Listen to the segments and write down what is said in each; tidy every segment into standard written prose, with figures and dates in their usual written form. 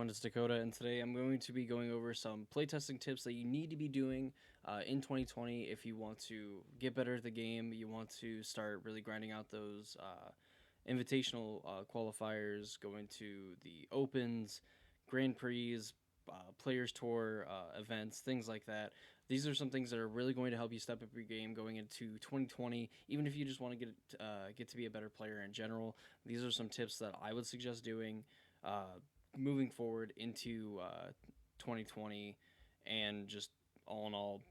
everyone, it's Dakota, and today I'm going to be going over some playtesting tips that you need to be doing in 2020 if you want to get better at the game, you want to start really grinding out those invitational qualifiers, going to the Opens, Grand Prix, Players Tour events, things like that. These are some things that are really going to help you step up your game going into 2020. Even if you just want to get to be a better player in general, these are some tips that I would suggest doing moving forward into 2020, and just all in all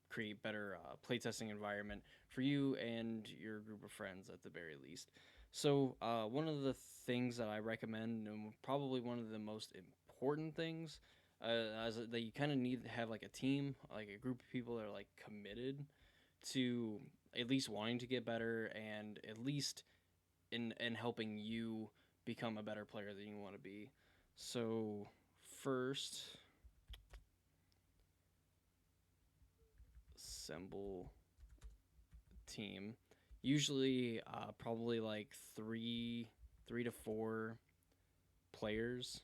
create better playtesting environment for you and your group of friends at the very least. So one of the things that I recommend, and probably one of the most important things, that you kind of need to have like a team, like a group of people that are like committed to at least wanting to get better, and at least in helping you become a better player than you want to be. So first, assemble team. Usually, probably like three to four players.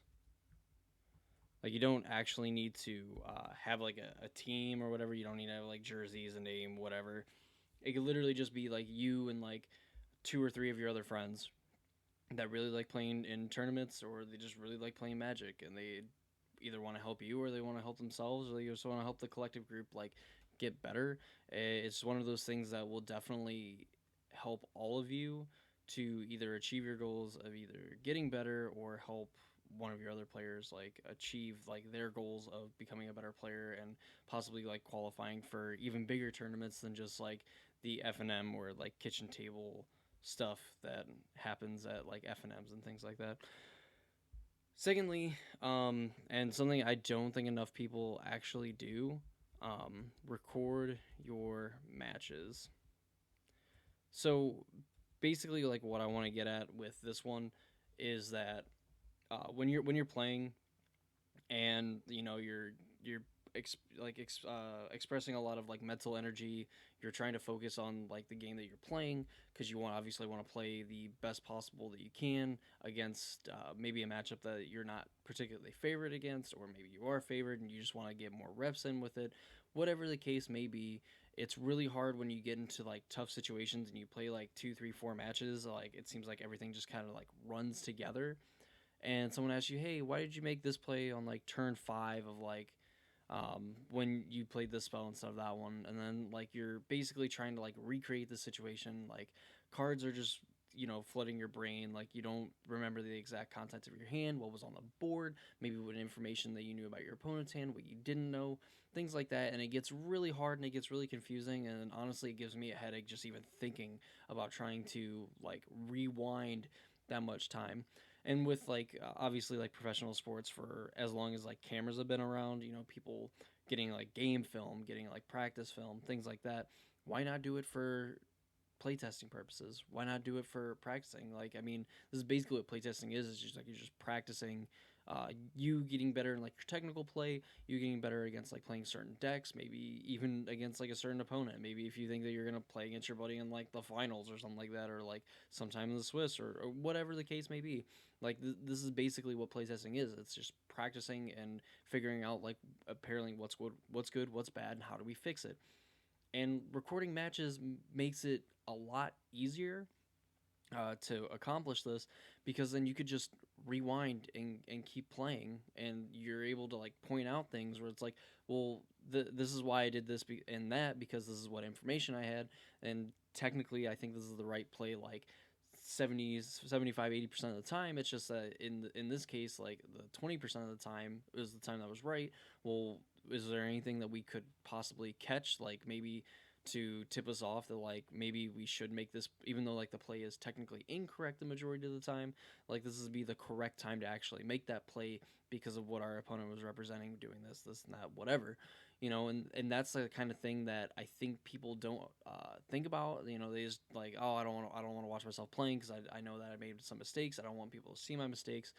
Like you don't actually need to have like a team or whatever. You don't need to have like jerseys, a name, whatever. It could literally just be like you and like two or three of your other friends that really like playing in tournaments, or they just really like playing Magic, and they either want to help you or they want to help themselves, or they just want to help the collective group like get better. It's one of those things that will definitely help all of you to either achieve your goals of either getting better or help one of your other players like achieve like their goals of becoming a better player and possibly like qualifying for even bigger tournaments than just like the FNM or like kitchen table stuff that happens at like FNMs and things like that. Secondly, and something I don't think enough people actually do, record your matches. So basically, like what I want to get at with this one is that when you're playing, and you're expressing a lot of like mental energy. You're trying to focus on like the game that you're playing, because you obviously want to play the best possible that you can against maybe a matchup that you're not particularly favored against, or maybe you are favored and you just want to get more reps in with it. Whatever the case may be, it's really hard when you get into like tough situations and you play like two, three, four matches. Like it seems like everything just kind of like runs together, and someone asks you, "Hey, why did you make this play on like turn five of like when you played this spell instead of that one?" And then like you're basically trying to like recreate the situation. Like cards are just flooding your brain. Like you don't remember the exact contents of your hand, what was on the board, maybe what information that you knew about your opponent's hand, what you didn't know, things like that. And it gets really hard and it gets really confusing. And honestly, it gives me a headache just even thinking about trying to like rewind that much time. And with like obviously like professional sports, for as long as like cameras have been around, people getting like game film, getting like practice film, things like that. Why not do it for playtesting purposes? Why not do it for practicing? Like, I mean, this is basically what playtesting is. It's just like you're just practicing. You getting better in like your technical play, you getting better against like playing certain decks, maybe even against like a certain opponent. Maybe if you think that you're gonna play against your buddy in like the finals or something like that, or like sometime in the Swiss, or whatever the case may be. Like this is basically what playtesting is. It's just practicing and figuring out like apparently what's good, what's bad, and how do we fix it. And recording matches makes it a lot easier to accomplish this, because then you could just rewind and keep playing, and you're able to like point out things where it's like, well, this is why I did this and that, because this is what information I had, and technically I think this is the right play like 70s 75 80% of the time. It's just that in this case, like the 20% of the time is the time that was right. Well, is there anything that we could possibly catch, like maybe to tip us off that like maybe we should make this, even though like the play is technically incorrect the majority of the time, like this would be the correct time to actually make that play because of what our opponent was representing, doing this and that, whatever. And that's the kind of thing that I think people don't think about. They just like, oh, I don't want to watch myself playing because I know that I made some mistakes. I don't want people to see my mistakes.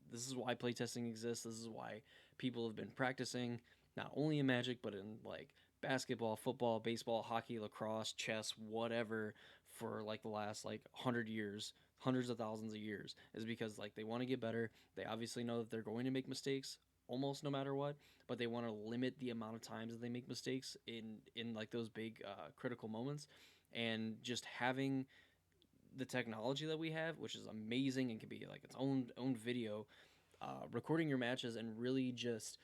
This is why playtesting exists. This is why people have been practicing, not only in Magic but in like basketball, football, baseball, hockey, lacrosse, chess, whatever, for like the last like 100 years. hundreds of thousands of years, is because like they want to get better. They obviously know that they're going to make mistakes almost no matter what, but they want to limit the amount of times that they make mistakes in like those big critical moments. And just having the technology that we have, which is amazing and can be like its own video, recording your matches and really just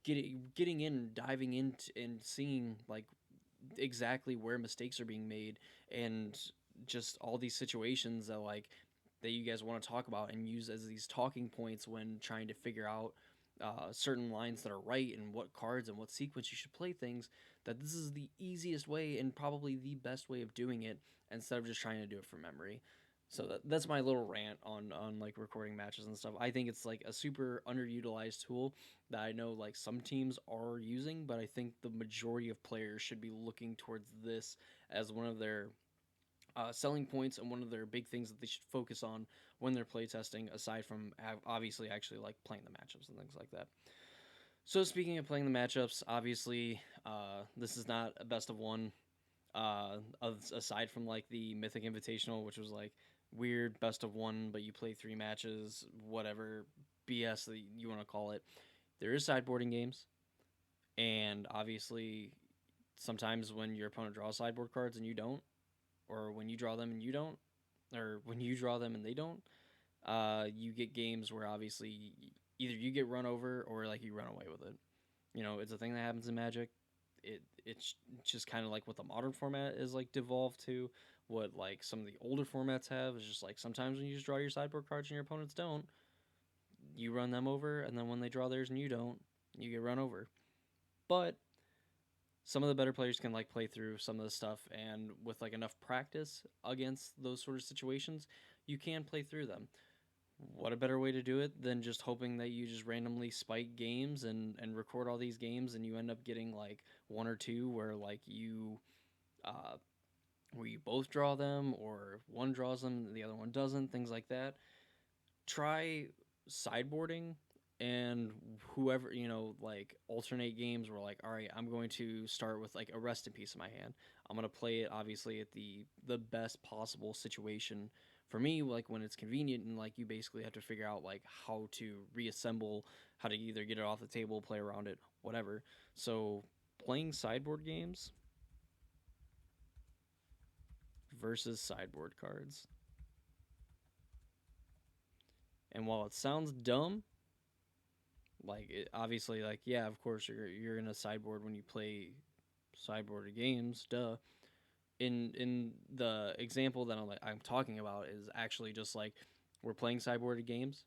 getting in, diving into and seeing like exactly where mistakes are being made, and just all these situations that like that you guys want to talk about and use as these talking points when trying to figure out certain lines that are right and what cards and what sequence you should play things. That this is the easiest way and probably the best way of doing it, instead of just trying to do it from memory. So that's my little rant on like recording matches and stuff. I think it's like a super underutilized tool that I know like some teams are using, but I think the majority of players should be looking towards this as one of their selling points and one of their big things that they should focus on when they're playtesting, aside from obviously actually like playing the matchups and things like that. So speaking of playing the matchups, obviously this is not a best of one. Aside from like the Mythic Invitational, which was like weird best of one, but you play 3 matches, whatever BS that you want to call it. There is sideboarding games, and obviously sometimes when your opponent draws sideboard cards and you don't, or when you draw them and you don't, or when you draw them and they don't, you get games where obviously either you get run over or like you run away with it. You know, it's a thing that happens in Magic. It's just kind of like what the modern format is like devolved to. What like some of the older formats have is just like sometimes when you just draw your sideboard cards and your opponents don't, you run them over, and then when they draw theirs and you don't, you get run over. But some of the better players can like play through some of the stuff, and with like enough practice against those sort of situations, you can play through them. What a better way to do it than just hoping that you just randomly spike games and record all these games, and you end up getting like one or two where like you uh, where you both draw them, or one draws them and the other one doesn't, things like that. Try sideboarding, and whoever, like alternate games where like, all right, I'm going to start with like a rest in peace in my hand. I'm going to play it obviously at the best possible situation for me, like when it's convenient, and like you basically have to figure out like how to reassemble, how to either get it off the table, play around it, whatever. So playing sideboard games versus sideboard cards. And while it sounds dumb, like obviously, like yeah, of course you're in a sideboard when you play sideboard games, duh. In the example that I'm talking about is actually just like we're playing sideboarded games.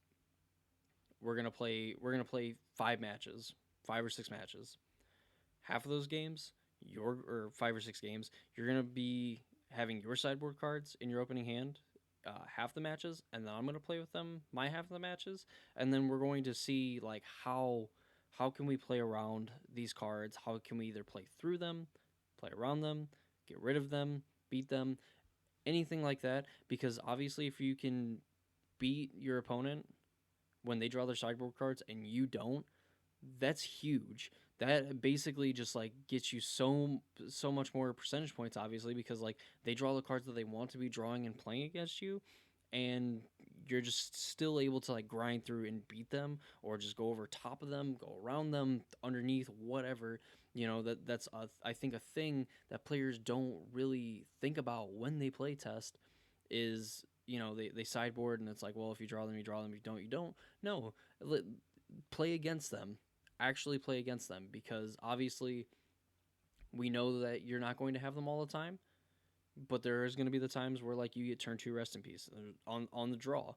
We're gonna play 5 matches, 5 or 6 matches. Half of those games, or 5 or 6 games, you're gonna be having your sideboard cards in your opening hand, half the matches, and then I'm gonna play with them my half of the matches, and then we're going to see like how can we play around these cards? How can we either play through them, play around them, get rid of them, beat them, anything like that? Because obviously, if you can beat your opponent when they draw their sideboard cards and you don't, that's huge. That basically just like gets you so much more percentage points, obviously, because like they draw the cards that they want to be drawing and playing against you, and you're just still able to like grind through and beat them, or just go over top of them, go around them, underneath, whatever. That's I think a thing that players don't really think about when they play test is, they sideboard, and it's like, well, if you draw them, you draw them. If you don't, you don't. No, play against them. Actually play against them, because obviously we know that you're not going to have them all the time, but there is going to be the times where like you get turn 2 rest in peace on the draw.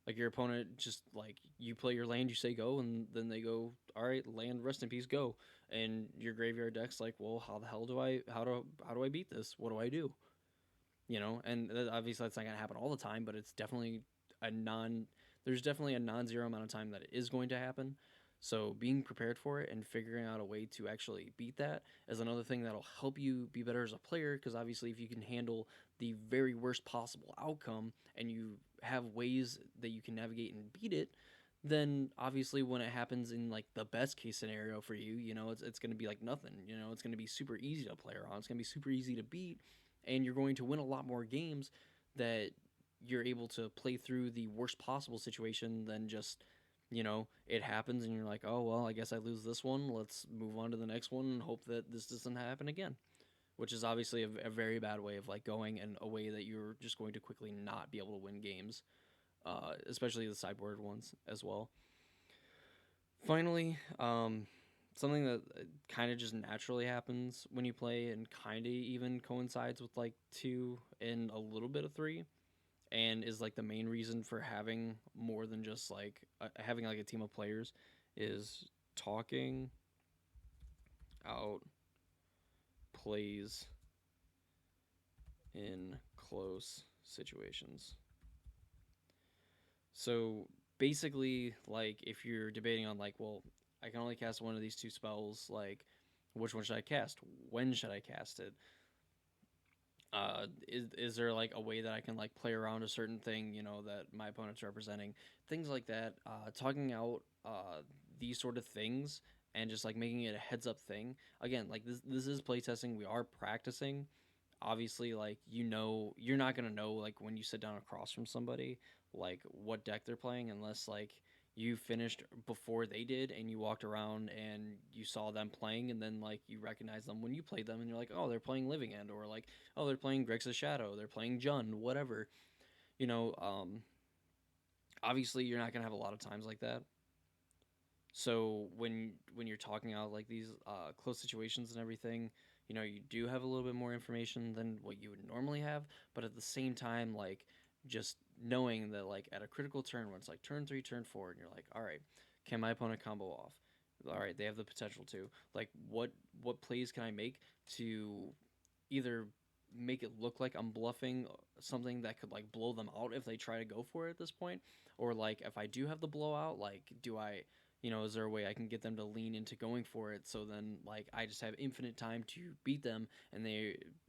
Like your opponent just like, you play your land, you say go, and then they go, all right, land, rest in peace, go. And your graveyard deck's like, well, how the hell do I beat this? What do I do? And obviously that's not going to happen all the time, but it's definitely a non there's definitely a non-zero amount of time that it is going to happen. So being prepared for it and figuring out a way to actually beat that is another thing that'll help you be better as a player, because obviously if you can handle the very worst possible outcome and you have ways that you can navigate and beat it, then obviously when it happens in like the best case scenario for you, it's going to be like nothing. It's going to be super easy to play around. It's going to be super easy to beat, and you're going to win a lot more games that you're able to play through the worst possible situation than just, it happens and you're like, oh well, I guess I lose this one. Let's move on to the next one and hope that this doesn't happen again. Which is obviously a very bad way of like going, and a way that you're just going to quickly not be able to win games, especially the sideboard ones as well. Finally, something that kind of just naturally happens when you play, and kind of even coincides with like two and a little bit of three, and is like the main reason for having more than just like having like a team of players, is talking out plays in close situations. So basically, like if you're debating on like, well, I can only cast one of these two spells, like which one should I cast? When should I cast it? Is there like a way that I can like play around a certain thing, that my opponent's representing? Things like that. Talking out these sort of things and just like making it a heads up thing. Again, like this is playtesting. We are practicing. Obviously, like you're not gonna know like when you sit down across from somebody like what deck they're playing, unless like you finished before they did and you walked around and you saw them playing, and then like you recognize them when you played them and you're like, oh, they're playing Living End, or like, oh, they're playing Grixis Shadow, they're playing Jund, whatever. you know um Obviously you're not gonna have a lot of times like that. So when you're talking out like these close situations and everything, you do have a little bit more information than what you would normally have, but at the same time, like just knowing that like at a critical turn when it's like turn 3, turn 4, and you're like, all right, can my opponent combo off? All right, they have the potential to. Like what plays can I make to either make it look like I'm bluffing something that could like blow them out if they try to go for it at this point, or like if I do have the blowout, like do I, is there a way I can get them to lean into going for it, so then like I just have infinite time to beat them, and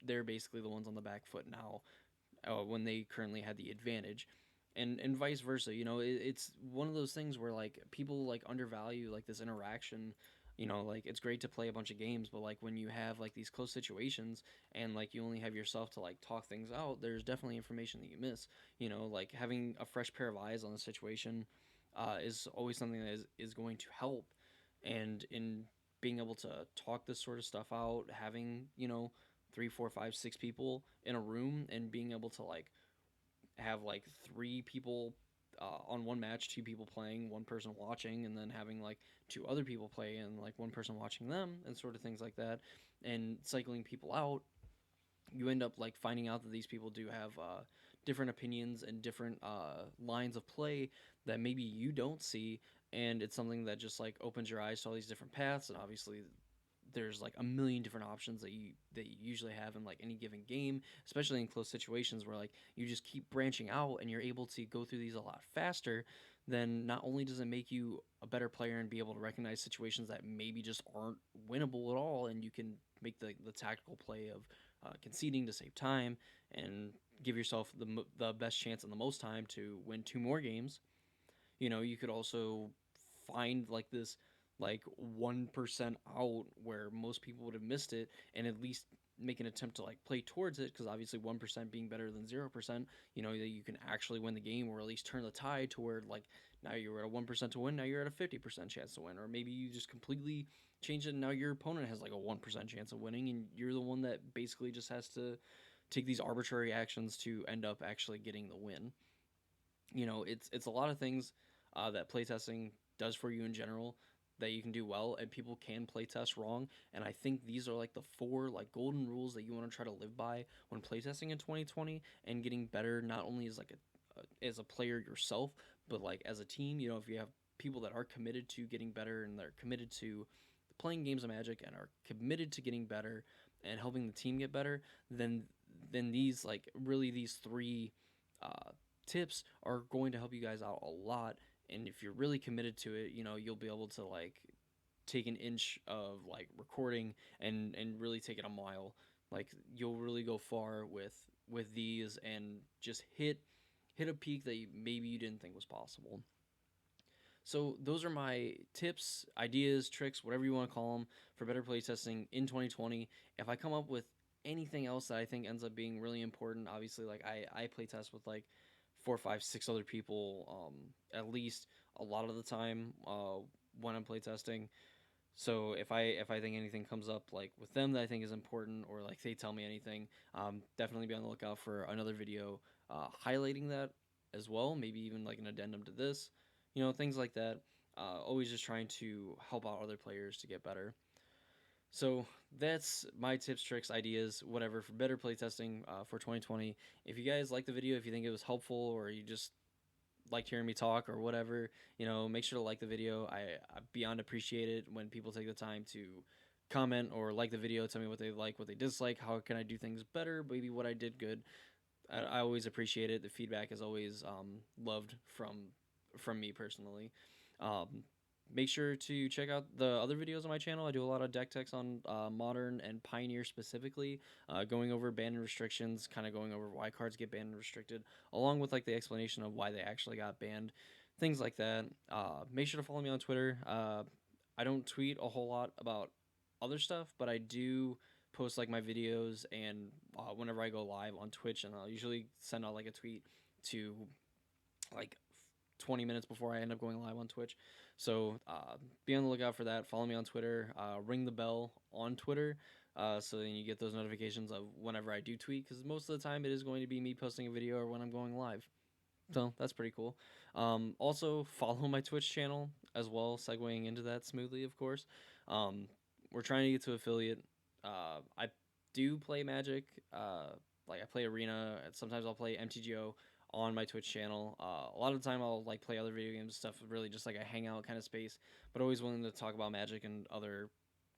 they're basically the ones on the back foot now, when they currently had the advantage. And vice versa. It's one of those things where like people like undervalue like this interaction. Like it's great to play a bunch of games, but like when you have like these close situations and like you only have yourself to like talk things out, there's definitely information that you miss. Like having a fresh pair of eyes on the situation is always something that is going to help. And in being able to talk this sort of stuff out, having, three, four, five, six people in a room, and being able to like have like three people on one match, two people playing, one person watching, and then having like two other people play and like one person watching them, and sort of things like that, and cycling people out, you end up like finding out that these people do have different opinions and different lines of play that maybe you don't see. And it's something that just like opens your eyes to all these different paths. And obviously there's like a million different options that you usually have in like any given game, especially in close situations where like you just keep branching out and you're able to go through these a lot faster. Then not only does it make you a better player and be able to recognize situations that maybe just aren't winnable at all, and you can make the tactical play of conceding to save time and give yourself the best chance and the most time to win two more games. You could also find like this like 1% out where most people would have missed it, and at least make an attempt to like play towards it, because obviously 1% being better than 0%, that you can actually win the game, or at least turn the tide to where like now you're at a 1% to win, now you're at a 50% chance to win. Or maybe you just completely change it and now your opponent has like a 1% chance of winning, and you're the one that basically just has to take these arbitrary actions to end up actually getting the win. It's a lot of things that playtesting does for you in general that you can do well, and people can playtest wrong. And I think these are like the four like golden rules that you want to try to live by when playtesting in 2020, and getting better not only as like as a player yourself, but like as a team. If you have people that are committed to getting better, and they're committed to playing games of Magic, and are committed to getting better and helping the team get better, then these like really these three uh, tips are going to help you guys out a lot. And if you're really committed to it, you'll be able to like take an inch of like recording and really take it a mile. Like you'll really go far with these, and just hit a peak that maybe you didn't think was possible. So those are my tips, ideas, tricks, whatever you want to call them, for better playtesting in 2020. If I come up with anything else that I think ends up being really important, obviously like I playtest with like four, five, six other people, at least a lot of the time, when I'm playtesting. So if I think anything comes up like with them that I think is important, or like they tell me anything, definitely be on the lookout for another video highlighting that as well. Maybe even like an addendum to this, things like that. Always just trying to help out other players to get better. So that's my tips, tricks, ideas, whatever for better playtesting for 2020. If you guys like the video, if you think it was helpful, or you just liked hearing me talk or whatever, make sure to like the video. I beyond appreciate it when people take the time to comment or like the video, tell me what they like, what they dislike, how can I do things better, maybe what I did good. I always appreciate it. The feedback is always loved from me personally. Um, Make sure to check out the other videos on my channel. I do a lot of deck techs on Modern and Pioneer specifically, going over ban and restrictions, kind of going over why cards get banned and restricted, along with like the explanation of why they actually got banned, things like that. Make sure to follow me on Twitter. I don't tweet a whole lot about other stuff, but I do post like my videos and whenever I go live on Twitch, and I'll usually send out like a tweet to like 20 minutes before I end up going live on Twitch. So be on the lookout for that. Follow me on Twitter. Ring the bell on Twitter. So then you get those notifications of whenever I do tweet, because most of the time it is going to be me posting a video or when I'm going live. So that's pretty cool. Also, follow my Twitch channel as well, segueing into that smoothly, of course. We're trying to get to affiliate. I do play Magic. Like I play Arena. And sometimes I'll play MTGO on my Twitch channel. A lot of the time I'll like play other video games stuff, really just like a hangout kind of space, but always willing to talk about Magic and other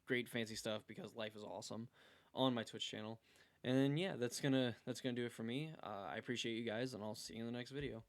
great fancy stuff because life is awesome on my Twitch channel. And yeah, that's gonna do it for me. I appreciate you guys, and I'll see you in the next video.